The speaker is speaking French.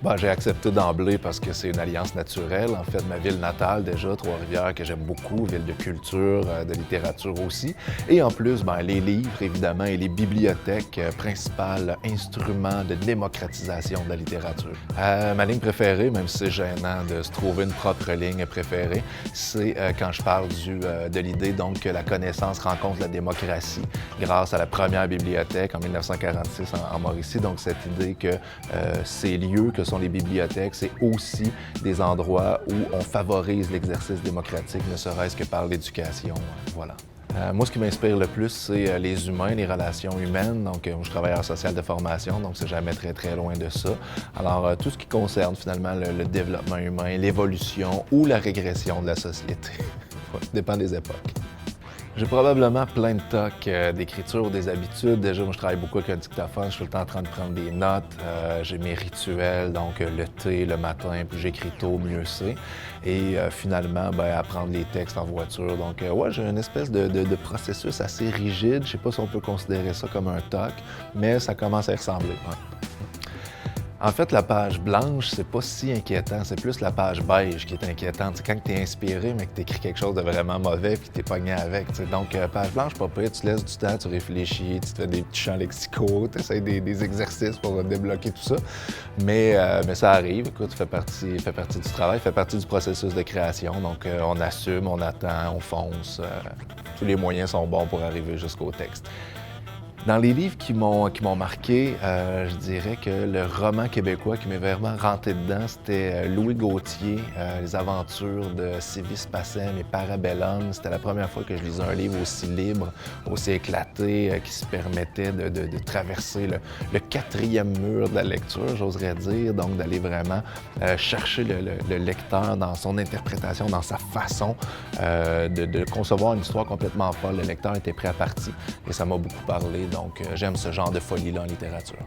Ben, j'ai accepté d'emblée parce que c'est une alliance naturelle. En fait, ma ville natale, déjà, Trois-Rivières, que j'aime beaucoup, ville de culture, de littérature aussi. Et en plus, ben, les livres, évidemment, et les bibliothèques, principal instrument de démocratisation de la littérature. Ma ligne préférée, même si c'est gênant de se trouver une propre ligne préférée, c'est quand je parle de l'idée donc que la connaissance rencontre la démocratie grâce à la première bibliothèque en 1946 en Mauricie. Donc, cette idée que ces lieux que sont les bibliothèques, c'est aussi des endroits où on favorise l'exercice démocratique, ne serait-ce que par l'éducation. Voilà. Moi, ce qui m'inspire le plus, c'est les humains, les relations humaines. Donc, je suis travailleur social de formation, donc c'est jamais très, très loin de ça. Alors, tout ce qui concerne finalement le développement humain, l'évolution ou la régression de la société. Dépend des époques. J'ai probablement plein de tocs d'écriture, des habitudes. Déjà, moi, je travaille beaucoup avec un dictaphone. Je suis tout le temps en train de prendre des notes. J'ai mes rituels, donc le thé le matin, plus j'écris tôt, mieux c'est. Et finalement, ben, apprendre les textes en voiture. Donc, ouais, j'ai une espèce de processus assez rigide. Je sais pas si on peut considérer ça comme un toc, mais ça commence à y ressembler. Ouais. En fait, la page blanche, c'est pas si inquiétant. C'est plus la page beige qui est inquiétante. C'est quand tu es inspiré, mais que tu écris quelque chose de vraiment mauvais puis tu es pogné avec. T'sais. Donc, page blanche, pas pire, tu laisses du temps, tu réfléchis, tu te fais des petits champs lexicaux, tu essaies des exercices pour débloquer tout ça. Mais ça arrive, écoute, fait partie du travail, fait partie du processus de création. Donc, on assume, on attend, on fonce. Tous les moyens sont bons pour arriver jusqu'au texte. Dans les livres qui m'ont marqué, je dirais que le roman québécois qui m'est vraiment rentré dedans, c'était Louis Gauthier, Les aventures de Civis Pacem et Parabellum. C'était la première fois que je lisais un livre aussi libre, aussi éclaté, qui se permettait de traverser le quatrième mur de la lecture, j'oserais dire, donc d'aller vraiment chercher le lecteur dans son interprétation, dans sa façon de concevoir une histoire complètement folle. Le lecteur était prêt à partir et ça m'a beaucoup parlé. Donc, j'aime ce genre de folie-là en littérature.